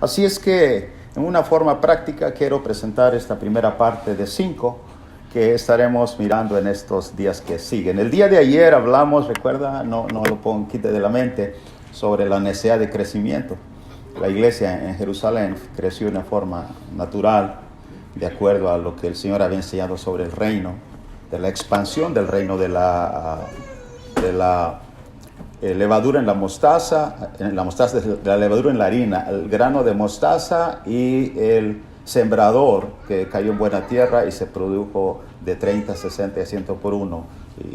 Así es que, en una forma práctica, quiero presentar esta primera parte de 5 que estaremos mirando en estos días que siguen. El día de ayer hablamos, recuerda, no lo quite de la mente, sobre la necesidad de crecimiento. La iglesia en Jerusalén creció de una forma natural, de acuerdo a lo que el Señor había enseñado sobre el reino, de la expansión del reino, de la levadura en la mostaza, de la levadura en la harina, el grano de mostaza y el sembrador que cayó en buena tierra y se produjo de 30, 60 y 100 por uno.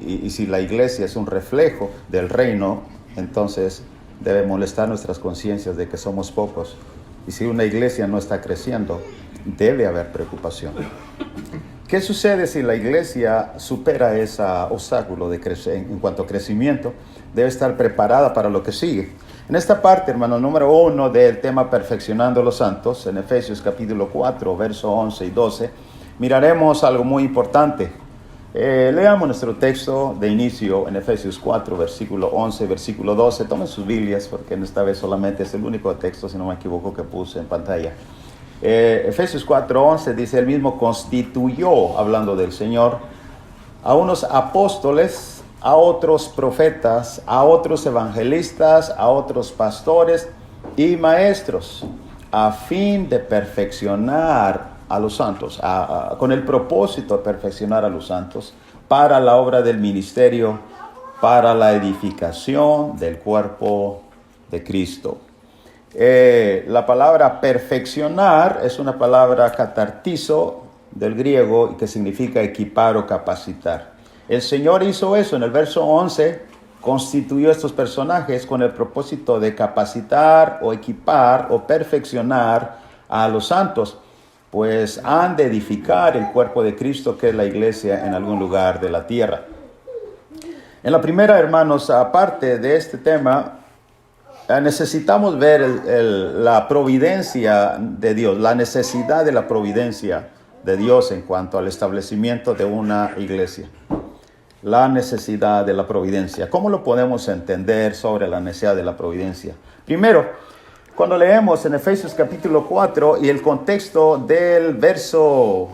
Y si la iglesia es un reflejo del reino, entonces debe molestar nuestras conciencias de que somos pocos. Y si una iglesia no está creciendo, debe haber preocupación. ¿Qué sucede si la iglesia supera ese obstáculo en cuanto a crecimiento? Debe estar preparada para lo que sigue. En esta parte, hermano, número 1 del tema Perfeccionando a los Santos, en Efesios capítulo 4, versos 11 y 12, miraremos algo muy importante. Leamos nuestro texto de inicio en Efesios 4, versículo 11, versículo 12. Tomen sus Biblias, porque en esta vez solamente es el único texto, si no me equivoco, que puse en pantalla. Efesios 4:11 dice: él mismo constituyó, hablando del Señor, a unos apóstoles, a otros profetas, a otros evangelistas, a otros pastores y maestros, a fin de perfeccionar a los santos, con el propósito de perfeccionar a los santos para la obra del ministerio, para la edificación del cuerpo de Cristo. La palabra perfeccionar es una palabra catartizo del griego que significa equipar o capacitar. El Señor hizo eso en el verso 11, constituyó estos personajes con el propósito de capacitar o equipar o perfeccionar a los santos, pues han de edificar el cuerpo de Cristo, que es la iglesia, en algún lugar de la tierra. En la primera, hermanos, aparte de este tema, necesitamos ver la providencia de Dios, la necesidad de la providencia de Dios en cuanto al establecimiento de una iglesia. La necesidad de la providencia. ¿Cómo lo podemos entender sobre la necesidad de la providencia? Primero, cuando leemos en Efesios capítulo 4 y el contexto del verso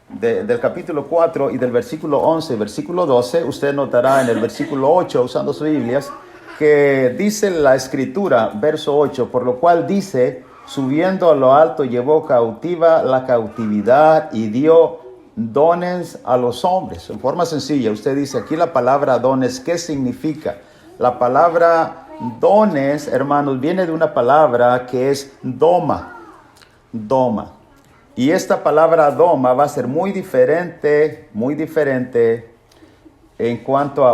del capítulo 4 y del versículo 11 y versículo 12, usted notará en el versículo 8, usando sus Biblias, que dice la escritura, verso 8, por lo cual dice: subiendo a lo alto llevó cautiva la cautividad y dio dones a los hombres. En forma sencilla, usted dice aquí la palabra dones, ¿qué significa? La palabra dones, hermanos, viene de una palabra que es doma. Y esta palabra doma va a ser muy diferente en cuanto a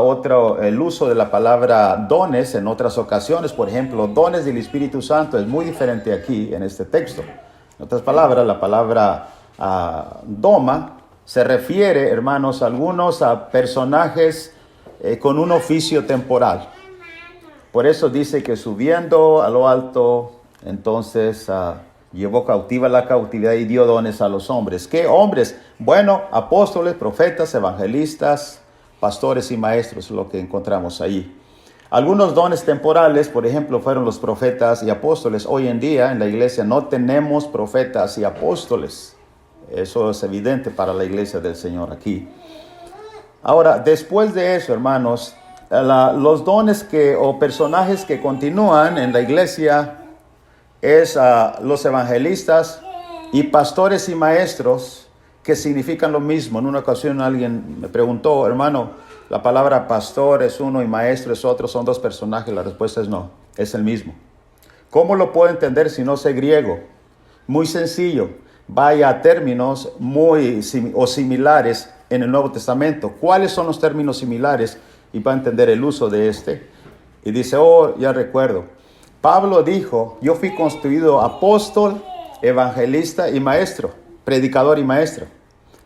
el uso de la palabra dones en otras ocasiones. Por ejemplo, dones del Espíritu Santo es muy diferente aquí en este texto. En otras palabras, la palabra doma se refiere, hermanos, algunos a personajes con un oficio temporal. Por eso dice que subiendo a lo alto, entonces llevó cautiva la cautividad y dio dones a los hombres. ¿Qué hombres? Bueno, apóstoles, profetas, evangelistas, pastores y maestros, es lo que encontramos ahí. Algunos dones temporales, por ejemplo, fueron los profetas y apóstoles. Hoy en día en la iglesia no tenemos profetas y apóstoles. Eso es evidente para la iglesia del Señor aquí. Ahora, después de eso, hermanos, los dones o personajes que continúan en la iglesia es los evangelistas y pastores y maestros, que significan lo mismo. En una ocasión alguien me preguntó: hermano, la palabra pastor es uno y maestro es otro, ¿son dos personajes? La respuesta es no, es el mismo. ¿Cómo lo puedo entender si no sé griego? Muy sencillo, vaya a términos similares en el Nuevo Testamento. ¿Cuáles son los términos similares? Y va a entender el uso de este. Y dice: ya recuerdo. Pablo dijo: yo fui constituido apóstol, evangelista y maestro, predicador y maestro.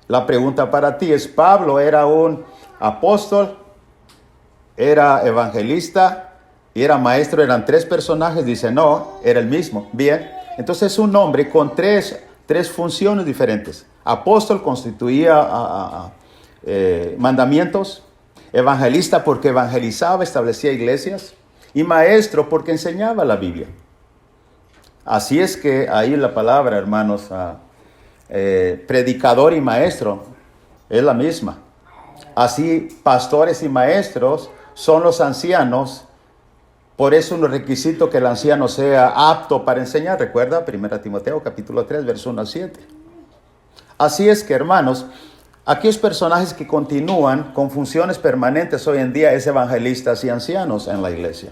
La pregunta para ti es: ¿Pablo era un apóstol, era evangelista y era maestro? ¿Eran tres personajes? Dice: no, era el mismo. Bien, entonces es un hombre con tres funciones diferentes. Apóstol constituía mandamientos, evangelista porque evangelizaba, establecía iglesias, y maestro porque enseñaba la Biblia. Así es que ahí la palabra, hermanos, predicador y maestro es la misma. Así, pastores y maestros son los ancianos. Por eso un requisito que el anciano sea apto para enseñar. Recuerda 1 Timoteo capítulo 3, verso 1 al 7. Así es que, hermanos, aquellos personajes que continúan con funciones permanentes hoy en día es evangelistas y ancianos en la iglesia.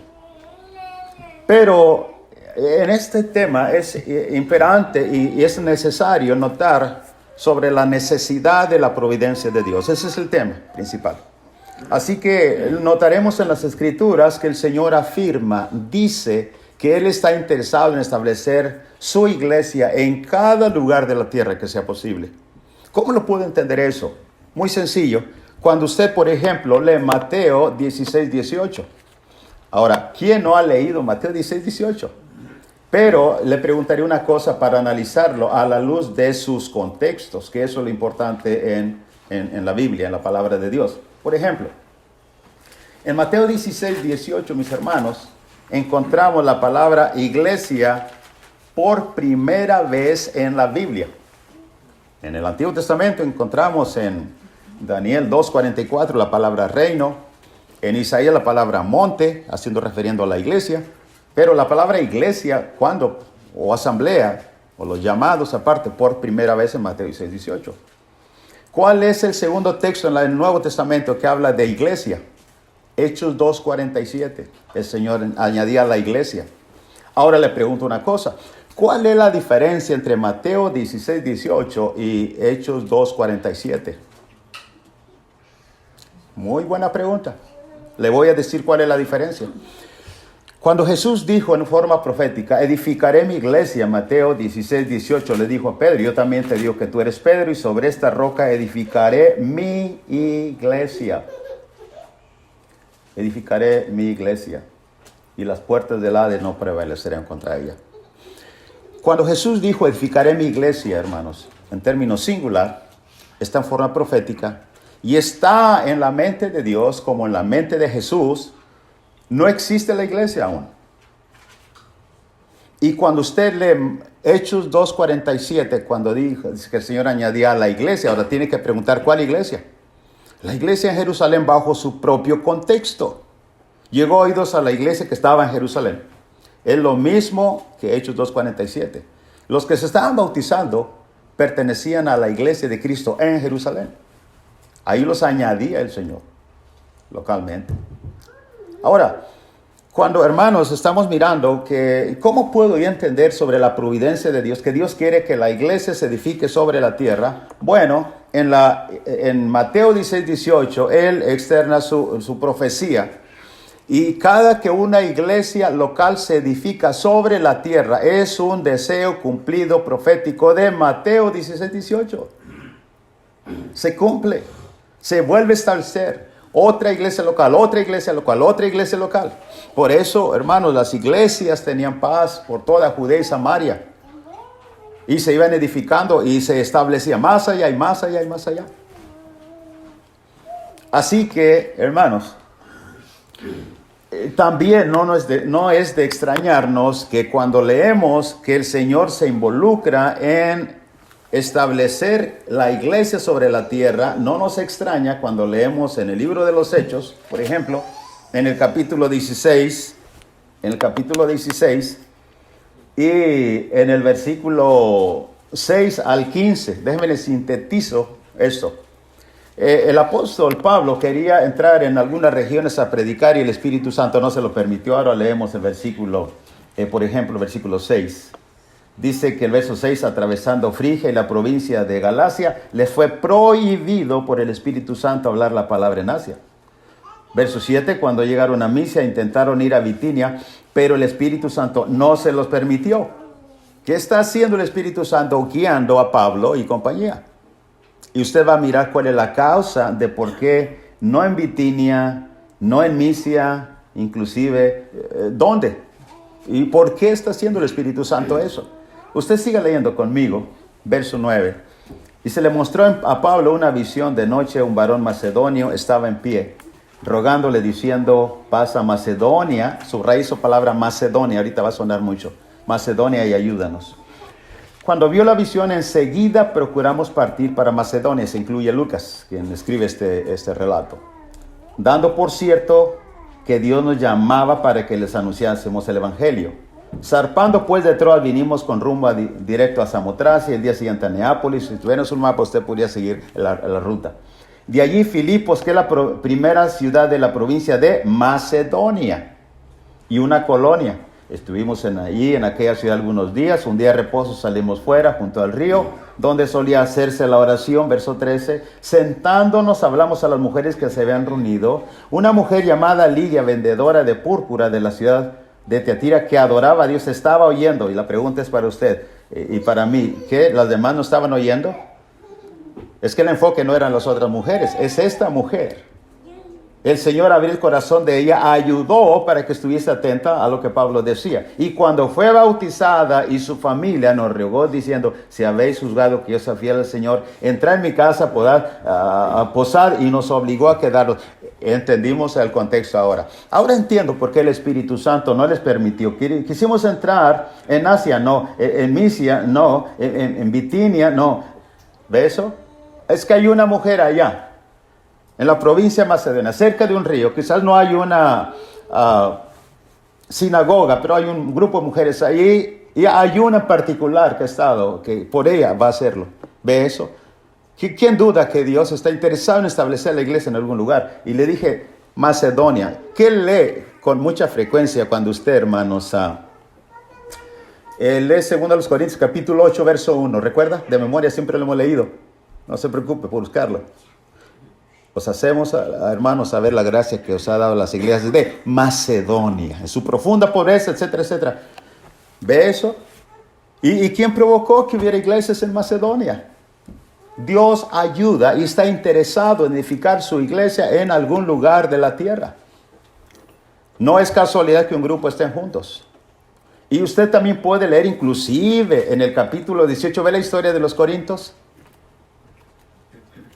Pero en este tema es imperante y es necesario notar sobre la necesidad de la providencia de Dios. Ese es el tema principal. Así que notaremos en las Escrituras que el Señor afirma, dice que Él está interesado en establecer su iglesia en cada lugar de la tierra que sea posible. ¿Cómo lo puedo entender eso? Muy sencillo. Cuando usted, por ejemplo, lee Mateo 16, 18. Ahora, ¿quién no ha leído Mateo 16, 18? Pero le preguntaré una cosa para analizarlo a la luz de sus contextos, que eso es lo importante en la Biblia, en la palabra de Dios. Por ejemplo, en Mateo 16, 18, mis hermanos, encontramos la palabra iglesia por primera vez en la Biblia. En el Antiguo Testamento encontramos en Daniel 2:44 la palabra reino, en Isaías la palabra monte, refiriendo a la iglesia, pero la palabra iglesia, ¿cuándo? O asamblea, o los llamados aparte, por primera vez en Mateo 16, 18. ¿Cuál es el segundo texto en el Nuevo Testamento que habla de iglesia? Hechos 2:47. El Señor añadía la iglesia. Ahora le pregunto una cosa. ¿Cuál es la diferencia entre Mateo 16, 18 y Hechos 2:47? Muy buena pregunta. Le voy a decir cuál es la diferencia. Cuando Jesús dijo en forma profética, edificaré mi iglesia, Mateo 16, 18, le dijo a Pedro, yo también te digo que tú eres Pedro y sobre esta roca edificaré mi iglesia. Edificaré mi iglesia y las puertas del Hades no prevalecerán contra ella. Cuando Jesús dijo edificaré mi iglesia, hermanos, en términos singular, está en forma profética y está en la mente de Dios como en la mente de Jesús. No existe la iglesia aún. Y cuando usted lee Hechos 2:47, cuando dice que el Señor añadía a la iglesia, ahora tiene que preguntar ¿cuál iglesia? La iglesia en Jerusalén bajo su propio contexto. Llegó oídos a la iglesia que estaba en Jerusalén. Es lo mismo que Hechos 2:47. Los que se estaban bautizando pertenecían a la iglesia de Cristo en Jerusalén. Ahí los añadía el Señor localmente. Ahora, cuando hermanos estamos mirando que cómo puedo yo entender sobre la providencia de Dios, que Dios quiere que la iglesia se edifique sobre la tierra, bueno, en Mateo 16, 18, Él externa su profecía. Y cada que una iglesia local se edifica sobre la tierra es un deseo cumplido profético de Mateo 16, 18. Se cumple, se vuelve a establecer. Otra iglesia local, otra iglesia local, otra iglesia local. Por eso, hermanos, las iglesias tenían paz por toda Judea y Samaria. Y se iban edificando y se establecía más allá y más allá y más allá. Así que, hermanos, también no es de extrañarnos que cuando leemos que el Señor se involucra en establecer la iglesia sobre la tierra, no nos extraña cuando leemos en el libro de los Hechos, por ejemplo, en el capítulo 16, y en el versículo 6 al 15, déjenme les sintetizo esto. El apóstol Pablo quería entrar en algunas regiones a predicar y el Espíritu Santo no se lo permitió. Ahora leemos el versículo, por ejemplo, el versículo 6. Dice que el verso 6, atravesando Frigia y la provincia de Galacia, les fue prohibido por el Espíritu Santo hablar la palabra en Asia. Verso 7, cuando llegaron a Misia intentaron ir a Bitinia, pero el Espíritu Santo no se los permitió. ¿Qué está haciendo el Espíritu Santo? Guiando a Pablo y compañía. Y usted va a mirar cuál es la causa de por qué no en Bitinia, no en Misia, inclusive, ¿dónde? ¿Y por qué está haciendo el Espíritu Santo eso? Usted siga leyendo conmigo, verso 9. Y se le mostró a Pablo una visión de noche, un varón macedonio estaba en pie, rogándole diciendo, pasa Macedonia, subrayo su palabra Macedonia, ahorita va a sonar mucho. Macedonia y ayúdanos. Cuando vio la visión, enseguida procuramos partir para Macedonia. Se incluye Lucas, quien escribe este relato. Dando por cierto que Dios nos llamaba para que les anunciásemos el Evangelio. Zarpando pues de Troas, vinimos con rumbo directo a Samotracia y el día siguiente a Neápolis. Si tuviéramos un mapa, usted podría seguir la ruta. De allí Filipos, que es la primera ciudad de la provincia de Macedonia y una colonia. Estuvimos allí en aquella ciudad algunos días. Un día de reposo salimos fuera junto al río, donde solía hacerse la oración. Verso 13. Sentándonos hablamos a las mujeres que se habían reunido. Una mujer llamada Lidia, vendedora de púrpura de la ciudad de Tiatira, que adoraba a Dios, estaba oyendo. Y la pregunta es para usted y para mí, ¿qué? ¿Las demás no estaban oyendo? Es que el enfoque no eran las otras mujeres, es esta mujer. El Señor abrió el corazón de ella, ayudó para que estuviese atenta a lo que Pablo decía. Y cuando fue bautizada y su familia nos rogó diciendo, si habéis juzgado que yo sea fiel al Señor, entrad en mi casa, posad, y nos obligó a quedarnos. Entendimos el contexto ahora. Ahora entiendo por qué el Espíritu Santo no les permitió. Quisimos entrar en Asia, no. En Misia, no. En Bitinia, no. ¿Ve eso? Es que hay una mujer allá, en la provincia de Macedonia, cerca de un río. Quizás no hay una sinagoga, pero hay un grupo de mujeres allí, y hay una en particular que ha estado, que por ella va a hacerlo. ¿Ve eso? ¿Quién duda que Dios está interesado en establecer la iglesia en algún lugar? Y le dije, Macedonia. ¿Qué lee con mucha frecuencia cuando usted, hermanos, lee 2 Corintios capítulo 8, verso 1? ¿Recuerda? De memoria siempre lo hemos leído. No se preocupe por buscarlo. Os hacemos, hermanos, saber la gracia que os ha dado las iglesias de Macedonia, en su profunda pobreza, etcétera, etcétera. ¿Ve eso? ¿Y quién provocó que hubiera iglesias en Macedonia? Dios ayuda y está interesado en edificar su iglesia en algún lugar de la tierra. No es casualidad que un grupo estén juntos. Y usted también puede leer inclusive en el capítulo 18, ¿ve la historia de los Corintios?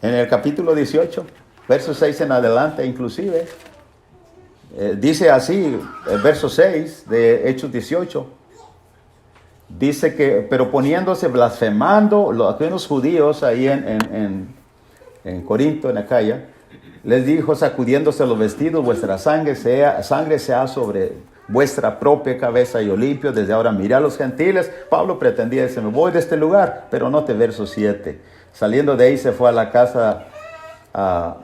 En el capítulo 18, verso 6 en adelante inclusive, dice así, el verso 6 de Hechos 18, dice que, pero poniéndose, blasfemando, aquellos judíos ahí en Corinto, en Acaya, les dijo, sacudiéndose los vestidos, vuestra sangre sea sobre vuestra propia cabeza, y yo limpio desde ahora, mirad a los gentiles. Pablo pretendía decir, me voy de este lugar, pero note verso 7. Saliendo de ahí se fue a la casa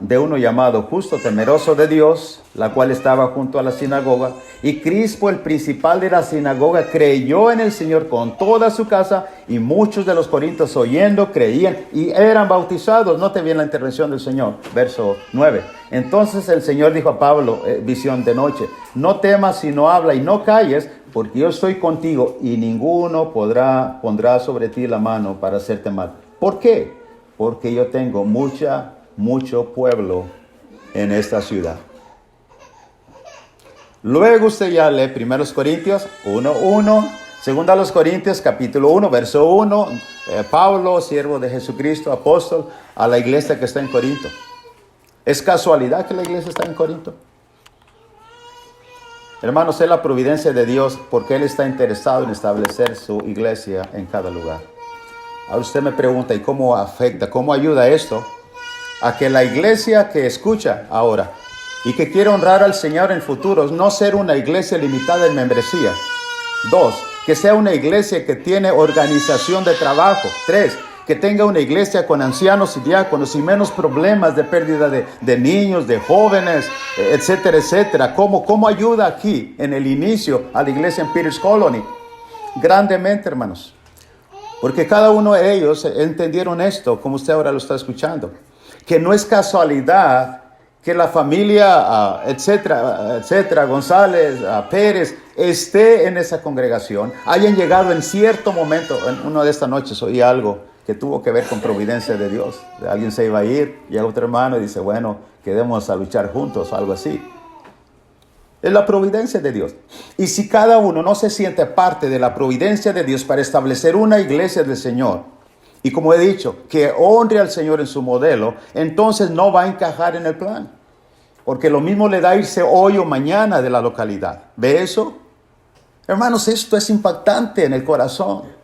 de uno llamado Justo, temeroso de Dios, la cual estaba junto a la sinagoga. Y Crispo, el principal de la sinagoga, creyó en el Señor con toda su casa, y muchos de los corintios oyendo creían y eran bautizados. Note bien la intervención del Señor, verso 9. Entonces el Señor dijo a Pablo, visión de noche, no temas sino habla y no calles, porque yo estoy contigo y ninguno pondrá sobre ti la mano para hacerte mal. ¿Por qué? Porque yo tengo mucho pueblo en esta ciudad. Luego usted ya lee 1 Corintios 1:1, 2 Corintios capítulo 1, verso 1, Pablo, siervo de Jesucristo, apóstol, a la iglesia que está en Corinto. ¿Es casualidad que la iglesia está en Corinto? Hermanos, es la providencia de Dios, porque Él está interesado en establecer su iglesia en cada lugar. Ahora usted me pregunta, ¿y cómo afecta, cómo ayuda esto a que la iglesia que escucha ahora y que quiere honrar al Señor en el futuro, no ser una iglesia limitada en membresía? 2, que sea una iglesia que tiene organización de trabajo. 3, que tenga una iglesia con ancianos y diáconos y menos problemas de pérdida de niños, de jóvenes, etcétera, etcétera. ¿Cómo ayuda aquí en el inicio a la iglesia en Peters Colony? Grandemente, hermanos. Porque cada uno de ellos entendieron esto, como usted ahora lo está escuchando. Que no es casualidad que la familia, etcétera, González, Pérez, esté en esa congregación. Hayan llegado en cierto momento, en una de estas noches oí algo que tuvo que ver con providencia de Dios. Alguien se iba a ir, llega otro hermano y dice, bueno, quedemos a luchar juntos, algo así. Es la providencia de Dios. Y si cada uno no se siente parte de la providencia de Dios para establecer una iglesia del Señor, y como he dicho, que honre al Señor en su modelo, entonces no va a encajar en el plan. Porque lo mismo le da irse hoy o mañana de la localidad. ¿Ve eso? Hermanos, esto es impactante en el corazón.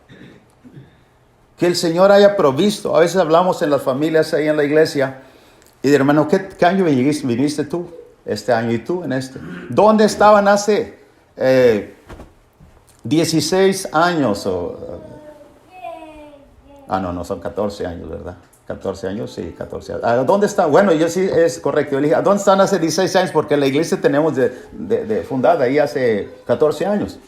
Que el Señor haya provisto. A veces hablamos en las familias ahí en la iglesia. Y de hermano, ¿qué año viniste tú? Este año y tú en este. ¿Dónde estaban hace 16 años? No, son 14 años, ¿verdad? 14 años, sí, 14 años. ¿Dónde están? Bueno, yo sí, es correcto. Yo le dije, ¿dónde están hace 16 años? Porque la iglesia tenemos de fundada ahí hace 14 años.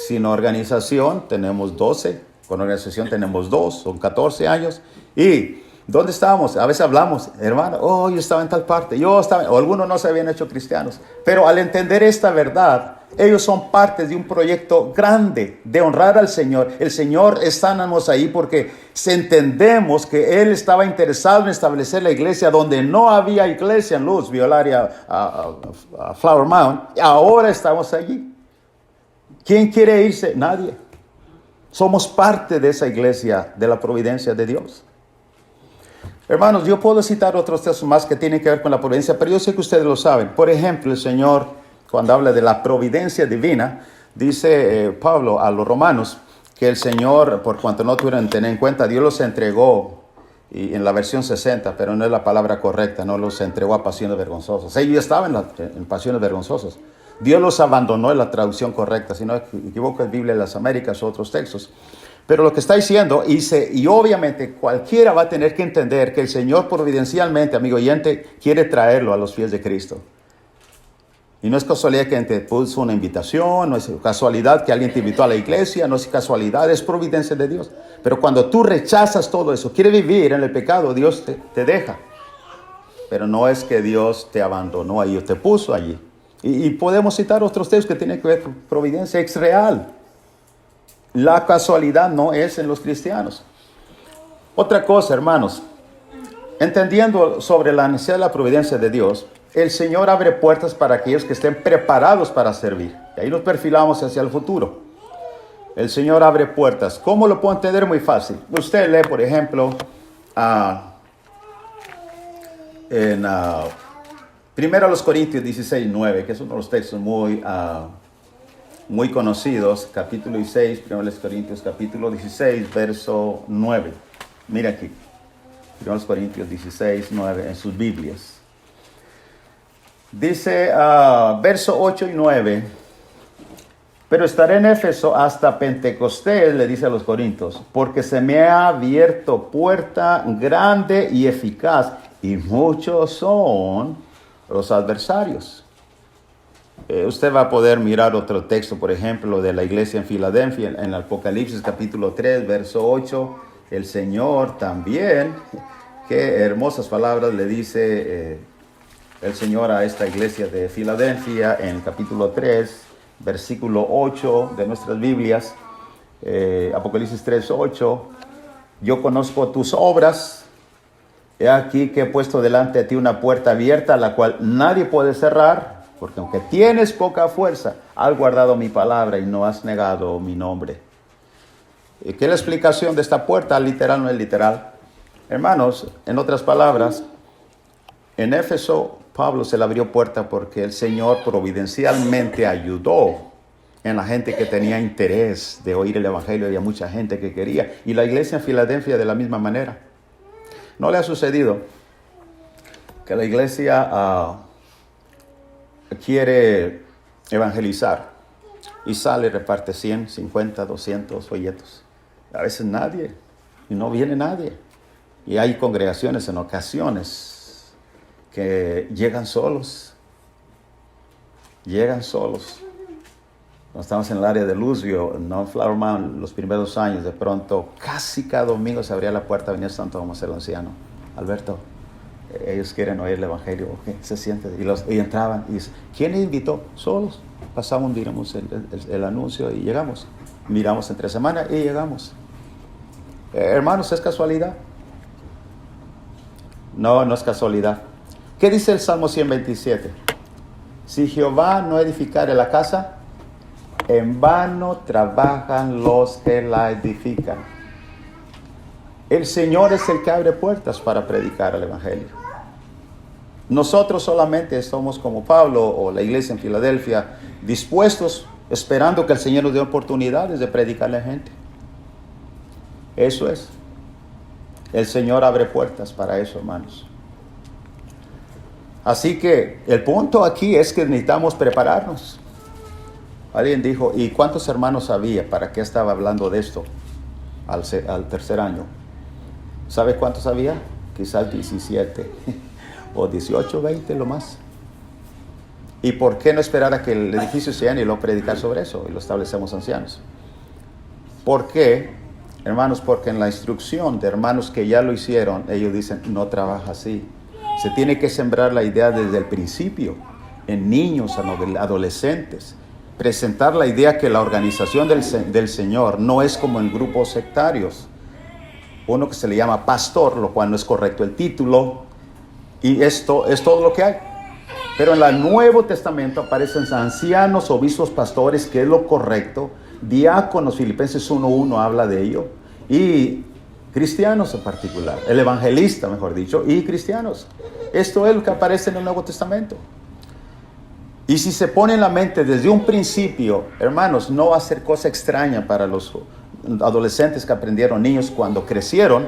Sin organización tenemos 12. Con organización tenemos 2, son 14 años. ¿Y dónde estábamos? A veces hablamos, hermano, yo estaba en tal parte, o algunos no se habían hecho cristianos. Pero al entender esta verdad, ellos son parte de un proyecto grande de honrar al Señor. El Señor estamos ahí porque entendemos que Él estaba interesado en establecer la iglesia donde no había iglesia en Luz, Violaria, a Flower Mound. Y ahora estamos allí. ¿Quién quiere irse? Nadie. Somos parte de esa iglesia, de la providencia de Dios. Hermanos, yo puedo citar otros textos más que tienen que ver con la providencia, pero yo sé que ustedes lo saben. Por ejemplo, el Señor, cuando habla de la providencia divina, dice Pablo a los romanos que el Señor, por cuanto no tuvieron tener en cuenta, Dios los entregó, y en la versión 60, pero no es la palabra correcta, no los entregó a pasiones vergonzosas. Ellos ya estaban en pasiones vergonzosas. Dios los abandonó en la traducción correcta, si no me equivoco es Biblia de las Américas o otros textos. Pero lo que está diciendo, y obviamente cualquiera va a tener que entender que el Señor providencialmente, amigo oyente, quiere traerlo a los pies de Cristo. Y no es casualidad que te puso una invitación, no es casualidad que alguien te invitó a la iglesia, no es casualidad, es providencia de Dios. Pero cuando tú rechazas todo eso, quieres vivir en el pecado, Dios te deja. Pero no es que Dios te abandonó ahí o te puso allí. Y podemos citar otros textos que tienen que ver con providencia, es real. La casualidad no es en los cristianos. Otra cosa, hermanos, entendiendo sobre la necesidad de la providencia de Dios, el Señor abre puertas para aquellos que estén preparados para servir. Y ahí nos perfilamos hacia el futuro. El Señor abre puertas. ¿Cómo lo puedo entender? Muy fácil. Usted lee, por ejemplo, primero a los Corintios 16:9, que es uno de los textos muy conocidos, capítulo 16, primero a los Corintios, capítulo 16, verso 9. Mira aquí, primero a los Corintios 16:9 en sus Biblias. Dice, verso 8 y 9, pero estaré en Éfeso hasta Pentecostés, le dice a los corintios, porque se me ha abierto puerta grande y eficaz, y muchos son los adversarios. Usted va a poder mirar otro texto, por ejemplo, de la iglesia en Filadelfia, en Apocalipsis capítulo 3, verso 8, el Señor también, qué hermosas palabras le dice el Señor a esta iglesia de Filadelfia en el capítulo 3, versículo 8 de nuestras Biblias, Apocalipsis 3, 8, yo conozco tus obras, he aquí que he puesto delante de ti una puerta abierta, la cual nadie puede cerrar, porque aunque tienes poca fuerza, has guardado mi palabra y no has negado mi nombre. ¿Qué es la explicación de esta puerta? Literal, no es literal. Hermanos, en otras palabras, en Éfeso, Pablo se le abrió puerta porque el Señor providencialmente ayudó en la gente que tenía interés de oír el Evangelio. Había mucha gente que quería. Y la iglesia en Filadelfia de la misma manera. ¿No le ha sucedido que la iglesia quiere evangelizar y sale y reparte 100, 50, 200 folletos? A veces nadie, y no viene nadie. Y hay congregaciones en ocasiones que llegan solos. Cuando estamos en el área de Luzvio, no en Flower Mound, los primeros años, de pronto, casi cada domingo se abría la puerta, venía Santo Tomás el anciano. Alberto, ellos quieren oír el Evangelio, ¿ok? Se sienten, y entraban, y dicen, ¿quién les invitó? Solos. Pasamos, miramos el anuncio y llegamos. Miramos entre semana y llegamos. Hermanos, ¿es casualidad? No, no es casualidad. ¿Qué dice el Salmo 127? Si Jehová no edificare la casa, en vano trabajan los que la edifican. El Señor es el que abre puertas para predicar el Evangelio. Nosotros solamente somos como Pablo o la iglesia en Filadelfia, dispuestos esperando que el Señor nos dé oportunidades de predicarle a la gente. Eso es. El Señor abre puertas para eso, hermanos. Así que el punto aquí es que necesitamos prepararnos. Alguien dijo, ¿y cuántos hermanos había? ¿Para qué estaba hablando de esto al tercer año? ¿Sabe cuántos había? Quizás 17 o 18, 20 lo más. ¿Y por qué no esperar a que el edificio se llene y luego predicar sobre eso y lo establecemos ancianos? ¿Por qué, hermanos? Porque en la instrucción de hermanos que ya lo hicieron, ellos dicen, no trabaja así. Se tiene que sembrar la idea desde el principio, en niños, en adolescentes. Presentar la idea que la organización del Señor no es como en grupos sectarios. Uno que se le llama pastor, lo cual no es correcto el título, y esto es todo lo que hay. Pero en el Nuevo Testamento aparecen ancianos, obispos, pastores, que es lo correcto. Diáconos, Filipenses 1:1 habla de ello. Y cristianos en particular, el evangelista, mejor dicho, y cristianos. Esto es lo que aparece en el Nuevo Testamento. Y si se pone en la mente desde un principio, hermanos, no va a ser cosa extraña para los adolescentes que aprendieron, niños cuando crecieron,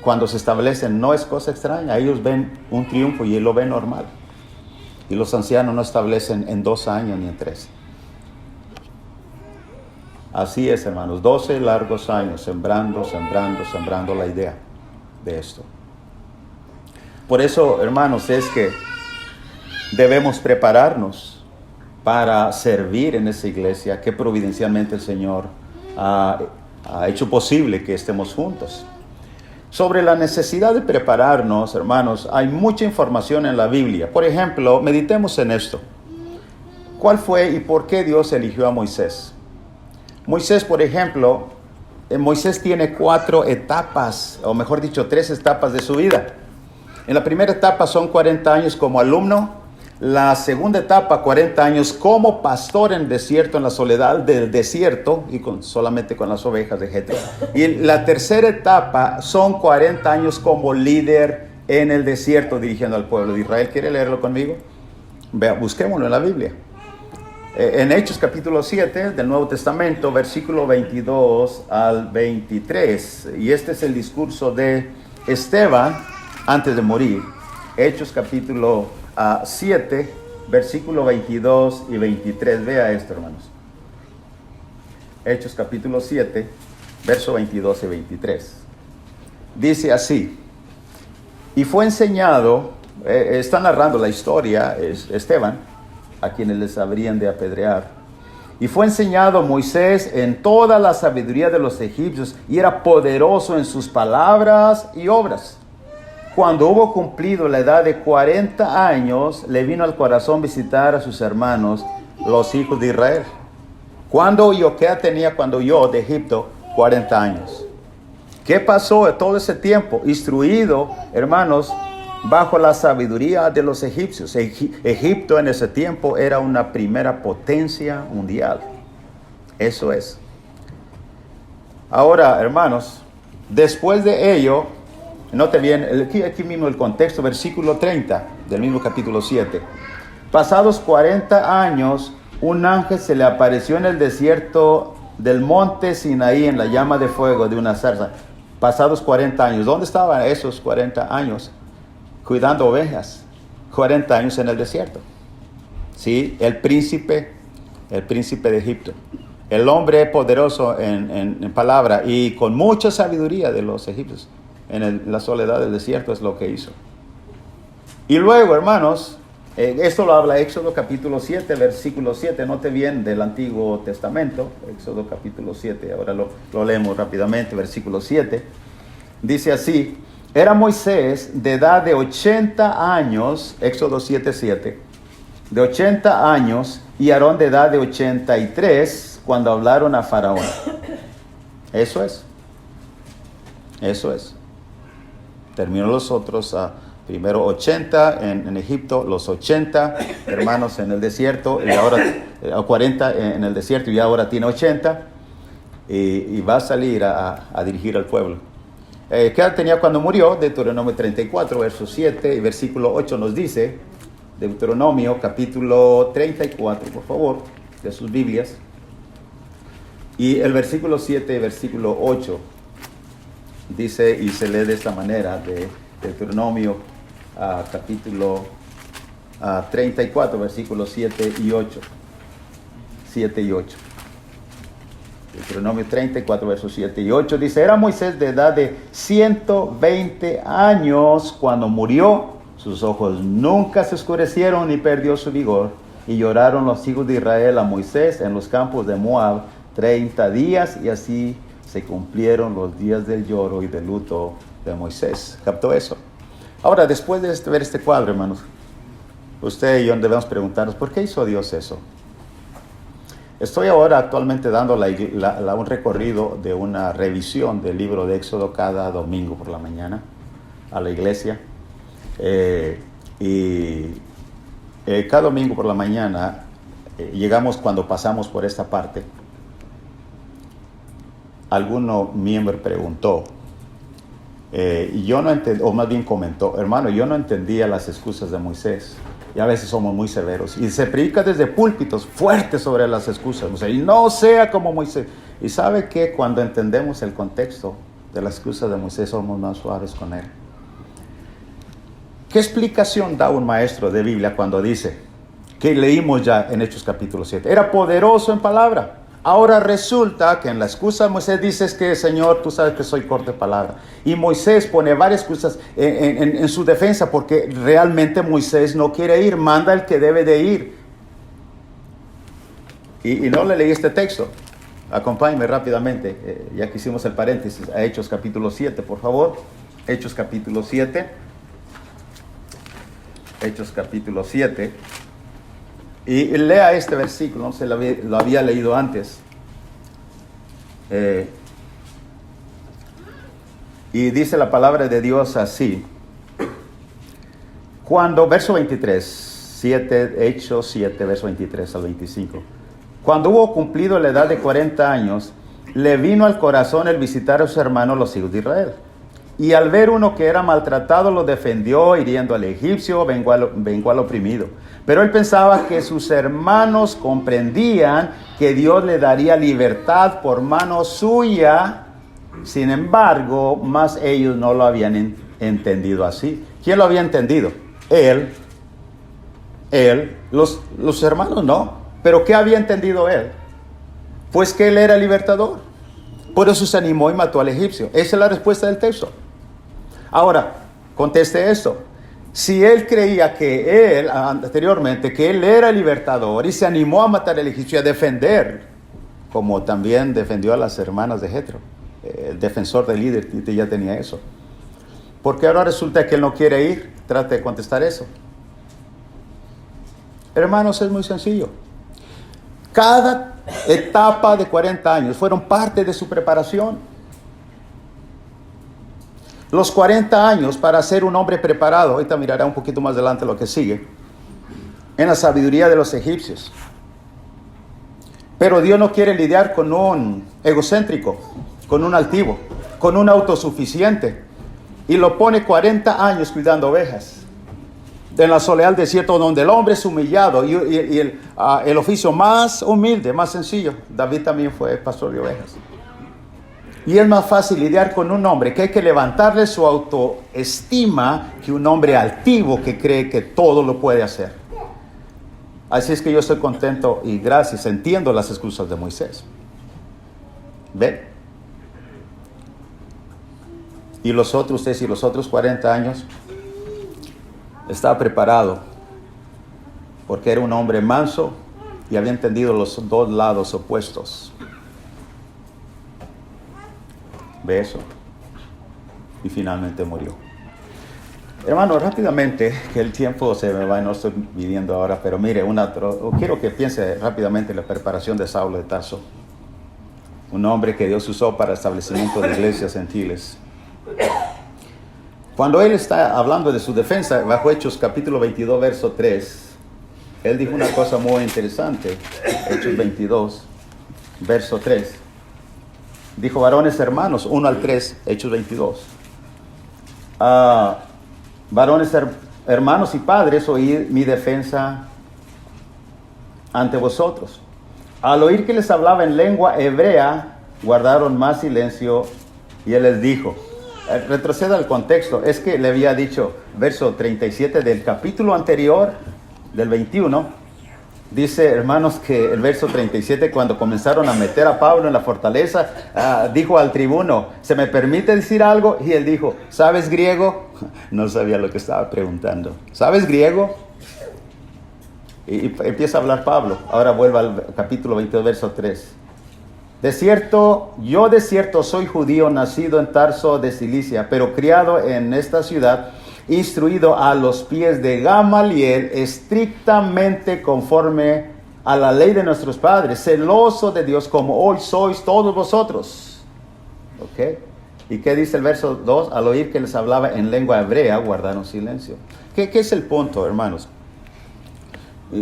cuando se establecen, no es cosa extraña. Ellos ven un triunfo y lo ven normal. Y los ancianos no establecen en 2 años ni en 3. Así es, hermanos, 12 largos años sembrando la idea de esto. Por eso, hermanos, es que debemos prepararnos para servir en esa iglesia que providencialmente el Señor ha hecho posible que estemos juntos. Sobre la necesidad de prepararnos, hermanos, hay mucha información en la Biblia. Por ejemplo, meditemos en esto. ¿Cuál fue y por qué Dios eligió a Moisés? Moisés, por ejemplo, Moisés tiene 4 etapas, o mejor dicho, 3 etapas de su vida. En la primera etapa son 40 años como alumno. La segunda etapa, 40 años como pastor en el desierto, en la soledad del desierto, y solamente con las ovejas de Jetro. Y la tercera etapa son 40 años como líder en el desierto, dirigiendo al pueblo de Israel. ¿Quiere leerlo conmigo? Vea, busquémoslo en la Biblia. En Hechos capítulo 7 del Nuevo Testamento, versículo 22 al 23. Y este es el discurso de Esteban antes de morir. Hechos capítulo 7, versículo 22 y 23. Vea esto, hermanos. Hechos capítulo 7, verso 22 y 23. Dice así: y fue enseñado, está narrando la historia, Esteban, a quienes les habrían de apedrear. Y fue enseñado Moisés en toda la sabiduría de los egipcios, y era poderoso en sus palabras y obras. Cuando hubo cumplido la edad de 40 años, le vino al corazón visitar a sus hermanos, los hijos de Israel. ¿Qué edad tenía cuando huyó de Egipto? 40 años. ¿Qué pasó en todo ese tiempo? Instruido, hermanos, bajo la sabiduría de los egipcios. Egipto en ese tiempo era una primera potencia mundial. Eso es. Ahora, hermanos, después de ello, note bien, aquí mismo el contexto, versículo 30 del mismo capítulo 7. Pasados 40 años, un ángel se le apareció en el desierto del monte Sinaí en la llama de fuego de una zarza. Pasados 40 años. ¿Dónde estaban esos 40 años? Cuidando ovejas. 40 años en el desierto. Sí, el príncipe de Egipto. El hombre poderoso en palabra y con mucha sabiduría de los egipcios. En la soledad del desierto es lo que hizo. Y luego, hermanos, esto lo habla Éxodo capítulo 7, versículo 7. Note bien del Antiguo Testamento. Éxodo capítulo 7. Ahora lo leemos rápidamente. Versículo 7. Dice así: era Moisés de edad de 80 años, Éxodo 7:7, de 80 años, y Aarón de edad de 83, cuando hablaron a Faraón. Eso es. Terminó los otros, primero 80 en Egipto, los 80 hermanos en el desierto, y ahora 40 en el desierto, y ahora tiene 80, y va a salir a dirigir al pueblo. ¿Qué edad tenía cuando murió? Deuteronomio 34, verso 7 y versículo 8 nos dice, Deuteronomio capítulo 34, por favor. de sus Biblias. Y el versículo 7 y versículo 8 dice, y se lee de esta manera, de Deuteronomio capítulo 34, versículos 7 y 8. 7 y 8. Deuteronomio 34, versos 7 y 8 dice, era Moisés de edad de 120 años cuando murió, sus ojos nunca se oscurecieron ni perdió su vigor, y lloraron los hijos de Israel a Moisés en los campos de Moab 30 días, y así se cumplieron los días del lloro y del luto de Moisés. ¿Captó eso? Ahora, después de ver este cuadro, hermanos, usted y yo debemos preguntarnos, ¿por qué hizo Dios eso? Estoy ahora actualmente dando un recorrido de una revisión del libro de Éxodo cada domingo por la mañana a la iglesia. Cada domingo por la mañana llegamos cuando pasamos por esta parte. Alguno miembro preguntó, y yo no entendí, o más bien comentó, hermano, yo no entendía las excusas de Moisés. Y a veces somos muy severos. Y se predica desde púlpitos fuertes sobre las excusas. O sea, y no sea como Moisés. Y sabe que cuando entendemos el contexto de las excusas de Moisés, somos más suaves con él. ¿Qué explicación da un maestro de Biblia cuando dice, que leímos ya en Hechos capítulo 7, era poderoso en palabra? Ahora resulta que en la excusa de Moisés dices que, Señor, tú sabes que soy corto de palabra. Y Moisés pone varias excusas en su defensa porque realmente Moisés no quiere ir, manda el que debe de ir. Y no le leí este texto. Acompáñeme rápidamente, ya que hicimos el paréntesis, a Hechos capítulo 7, por favor. Hechos capítulo 7. Hechos capítulo 7. Y lea este versículo, no se lo había leído antes. Y dice la palabra de Dios así. Cuando, verso 23, Hechos 7, verso 23 al 25. Cuando hubo cumplido la edad de 40 años, le vino al corazón el visitar a sus hermanos los hijos de Israel. Y al ver uno que era maltratado, lo defendió, hiriendo al egipcio, vengó al oprimido. Pero él pensaba que sus hermanos comprendían que Dios le daría libertad por mano suya. Sin embargo, más ellos no lo habían entendido así. ¿Quién lo había entendido? Él. Los hermanos no. ¿Pero qué había entendido él? Pues que él era el libertador. Por eso se animó y mató al egipcio. Esa es la respuesta del texto. Ahora, conteste esto. Si él creía que él, anteriormente, que él era el libertador y se animó a matar al egipcio y a defender, como también defendió a las hermanas de Jetro, el defensor del líder ya tenía eso. ¿Por qué ahora resulta que él no quiere ir? Trate de contestar eso. Hermanos, es muy sencillo. Cada etapa de 40 años fueron parte de su preparación. Los 40 años para ser un hombre preparado, ahorita mirará un poquito más adelante lo que sigue, en la sabiduría de los egipcios. Pero Dios no quiere lidiar con un egocéntrico, con un altivo, con un autosuficiente. Y lo pone 40 años cuidando ovejas. En la soledad del desierto donde el hombre es humillado y el oficio más humilde, más sencillo. David también fue pastor de ovejas. Y es más fácil lidiar con un hombre que hay que levantarle su autoestima que un hombre altivo que cree que todo lo puede hacer. Así es que yo estoy contento y gracias, entiendo las excusas de Moisés. ¿Ve? Y los otros 40 años estaba preparado porque era un hombre manso y había entendido los dos lados opuestos. ¿Ve eso? Y finalmente murió. Hermano, rápidamente, que el tiempo se me va y no estoy midiendo ahora, pero mire, quiero que piense rápidamente en la preparación de Saulo de Tarso, un hombre que Dios usó para el establecimiento de iglesias gentiles. Cuando él está hablando de su defensa, bajo Hechos capítulo 22, verso 3, él dijo una cosa muy interesante. Hechos 22, verso 3. Dijo, varones hermanos, 1 al 3, Hechos 22. Varones hermanos y padres, oíd mi defensa ante vosotros. Al oír que les hablaba en lengua hebrea, guardaron más silencio y él les dijo, retroceda al contexto, es que le había dicho, verso 37 del capítulo anterior, del 21, dice, hermanos, que el verso 37, cuando comenzaron a meter a Pablo en la fortaleza, dijo al tribuno, ¿se me permite decir algo? Y él dijo, ¿sabes griego? No sabía lo que estaba preguntando. ¿Sabes griego? Y empieza a hablar Pablo. Ahora vuelve al capítulo 22, verso 3. Yo de cierto soy judío, nacido en Tarso de Cilicia, pero criado en esta ciudad, instruido a los pies de Gamaliel, estrictamente conforme a la ley de nuestros padres, celoso de Dios como hoy sois todos vosotros. ¿Ok? ¿Y qué dice el verso 2? Al oír que les hablaba en lengua hebrea, guardaron silencio. ¿Qué es el punto, hermanos?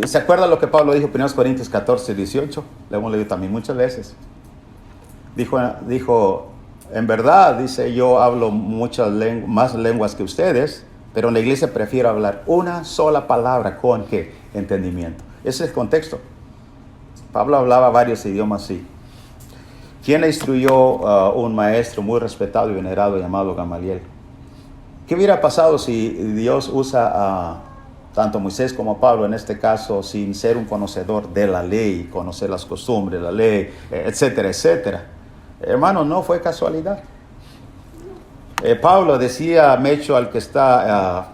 ¿Se acuerdan lo que Pablo dijo en 1 Corintios 14, 18? Lo hemos leído también muchas veces. Dijo, en verdad, dice, yo hablo más lenguas que ustedes, pero en la iglesia prefiero hablar una sola palabra con ¿qué? Entendimiento. Ese es el contexto. Pablo hablaba varios idiomas, sí. ¿Quién le instruyó un maestro muy respetado y venerado llamado Gamaliel? ¿Qué hubiera pasado si Dios usa a tanto Moisés como a Pablo en este caso sin ser un conocedor de la ley, conocer las costumbres, la ley, etcétera, etcétera? Hermano, no fue casualidad. Pablo decía, me echo al que está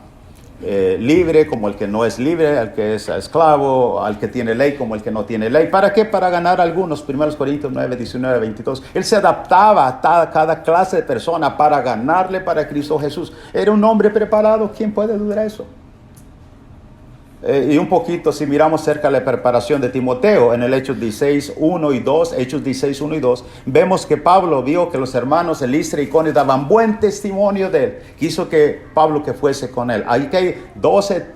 libre como el que no es libre, al que es esclavo, al que tiene ley como el que no tiene ley. ¿Para qué? Para ganar a algunos. 1 Corintios 9, 19, 22. Él se adaptaba a cada clase de persona para ganarle para Cristo Jesús. Era un hombre preparado. ¿Quién puede dudar de eso? Y un poquito, si miramos cerca de la preparación de Timoteo, en el Hechos 16, 1 y 2, Hechos 16, 1 y 2, vemos que Pablo vio que los hermanos en Listra y Iconio daban buen testimonio de él. Quiso que Pablo que fuese con él. Ahí que hay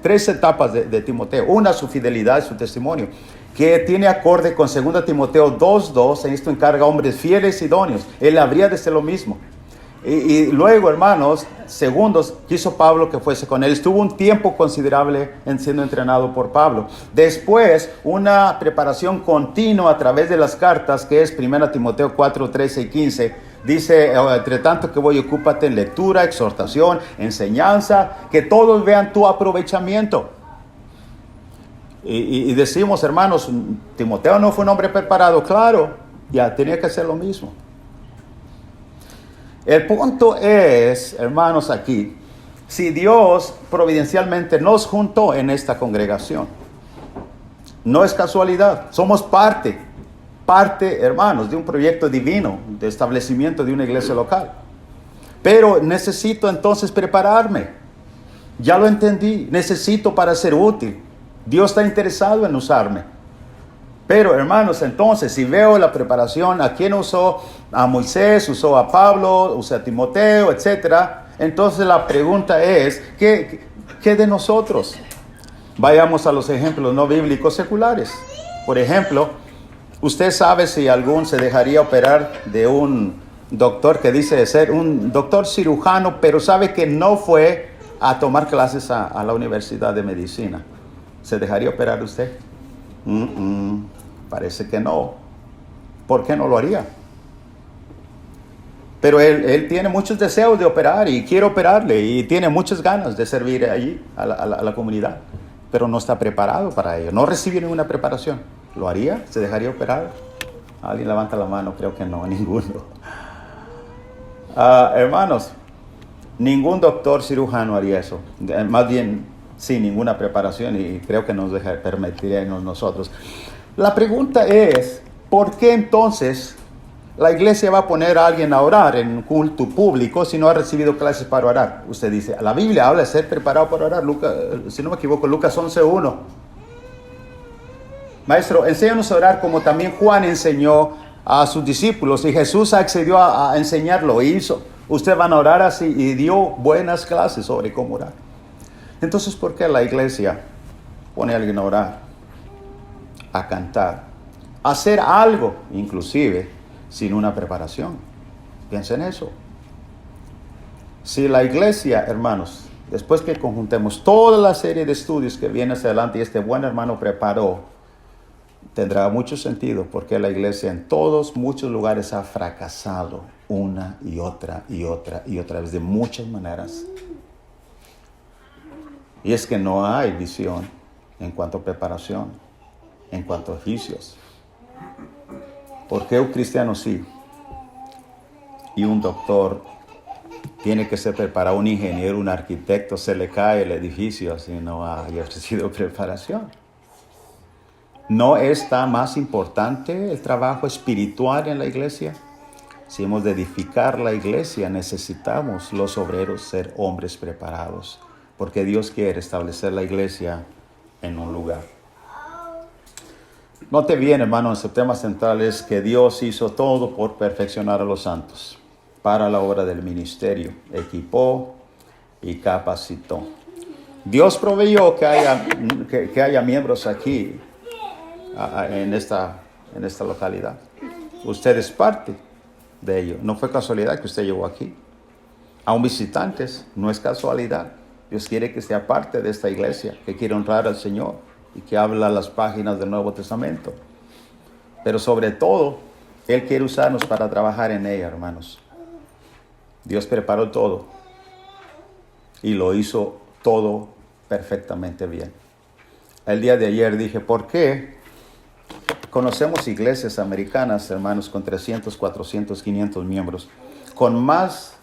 3 etapas de Timoteo. Una, su fidelidad, su testimonio, que tiene acorde con 2 Timoteo 2, 2, en esto encarga hombres fieles y idóneos. Él habría de ser lo mismo. Y luego, hermanos, segundos, quiso Pablo que fuese con él. Estuvo un tiempo considerable siendo entrenado por Pablo. Después, una preparación continua a través de las cartas, que es 1 Timoteo 4, 13 y 15. Dice, entre tanto que voy, ocúpate en lectura, exhortación, enseñanza, que todos vean tu aprovechamiento. Y decimos, hermanos, Timoteo no fue un hombre preparado. Claro, ya tenía que hacer lo mismo. El punto es, hermanos, aquí, si Dios providencialmente nos juntó en esta congregación, no es casualidad, somos parte, hermanos, de un proyecto divino, de establecimiento de una iglesia local. Pero necesito entonces prepararme, ya lo entendí, necesito para ser útil. Dios está interesado en usarme. Pero, hermanos, entonces, si veo la preparación, ¿a quién usó? A Moisés, usó a Pablo, usó a Timoteo, etcétera. Entonces la pregunta es, ¿qué de nosotros? Vayamos a los ejemplos no bíblicos seculares. Por ejemplo, ¿usted sabe si algún se dejaría operar de un doctor que dice ser un doctor cirujano, pero sabe que no fue a tomar clases a la Universidad de Medicina? ¿Se dejaría operar usted? Parece que no. ¿Por qué no lo haría? Pero él tiene muchos deseos de operar y quiere operarle y tiene muchas ganas de servir allí a la comunidad, pero no está preparado para ello, no recibe ninguna preparación. ¿Lo haría? ¿Se dejaría operar? Alguien levanta la mano, creo que no, ninguno. Hermanos, ningún doctor cirujano haría eso, más bien sin ninguna preparación, y creo que nos permitiríamos nosotros. La pregunta es, ¿por qué entonces la iglesia va a poner a alguien a orar en un culto público si no ha recibido clases para orar? Usted dice, la Biblia habla de ser preparado para orar. Si no me equivoco, Lucas 11:1. Maestro, enséñanos a orar como también Juan enseñó a sus discípulos, y Jesús accedió a enseñarlo, hizo. Ustedes van a orar así, y dio buenas clases sobre cómo orar. Entonces, ¿por qué la iglesia pone a alguien a orar, a cantar, a hacer algo, inclusive sin una preparación? Piensen en eso. Si la iglesia, hermanos, después que conjuntemos toda la serie de estudios que viene hacia adelante y este buen hermano preparó, tendrá mucho sentido porque la iglesia en muchos lugares ha fracasado una y otra vez de muchas maneras. Y es que no hay visión en cuanto a preparación, en cuanto a oficios. ¿Por qué un cristiano sí y un doctor tiene que ser preparado, un ingeniero, un arquitecto, se le cae el edificio si no haya recibido preparación? ¿No está más importante el trabajo espiritual en la iglesia? Si hemos de edificar la iglesia, necesitamos los obreros ser hombres preparados, porque Dios quiere establecer la iglesia en un lugar. Note bien, hermano, nuestro tema central es que Dios hizo todo por perfeccionar a los santos para la obra del ministerio, equipó y capacitó. Dios proveyó que haya miembros aquí en esta localidad. Usted es parte de ello. No fue casualidad que usted llegó aquí. Aún visitantes, no es casualidad. Dios quiere que sea parte de esta iglesia, que quiere honrar al Señor y que habla las páginas del Nuevo Testamento. Pero sobre todo, Él quiere usarnos para trabajar en ella, hermanos. Dios preparó todo y lo hizo todo perfectamente bien. El día de ayer dije, ¿por qué conocemos iglesias americanas, hermanos, con 300, 400, 500 miembros, con más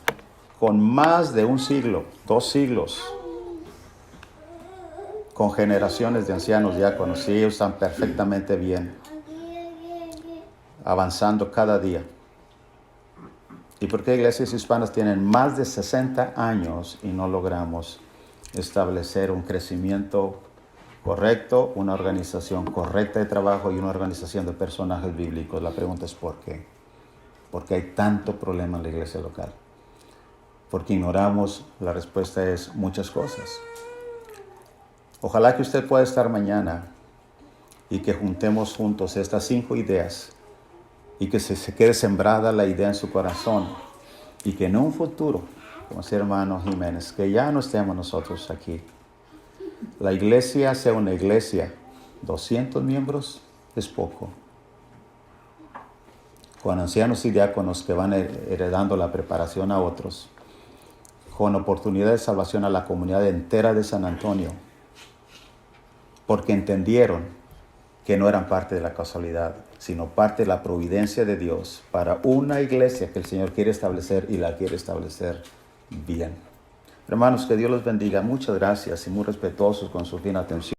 de un siglo, 2 siglos, con generaciones de ancianos ya conocidos, ellos están perfectamente bien, avanzando cada día? ¿Y por qué iglesias hispanas tienen más de 60 años y no logramos establecer un crecimiento correcto, una organización correcta de trabajo y una organización de personajes bíblicos? La pregunta es ¿por qué? ¿Por qué hay tanto problema en la iglesia local? Porque ignoramos. La respuesta es muchas cosas. Ojalá que usted pueda estar mañana y que juntemos juntos estas 5 ideas y que se quede sembrada la idea en su corazón y que en un futuro, como decía hermano Jiménez, que ya no estemos nosotros aquí, la iglesia sea una iglesia, 200 miembros es poco, con ancianos y diáconos que van heredando la preparación a otros, con oportunidad de salvación a la comunidad entera de San Antonio, porque entendieron que no eran parte de la casualidad, sino parte de la providencia de Dios para una iglesia que el Señor quiere establecer y la quiere establecer bien. Hermanos, que Dios los bendiga. Muchas gracias y muy respetuosos con su fina atención.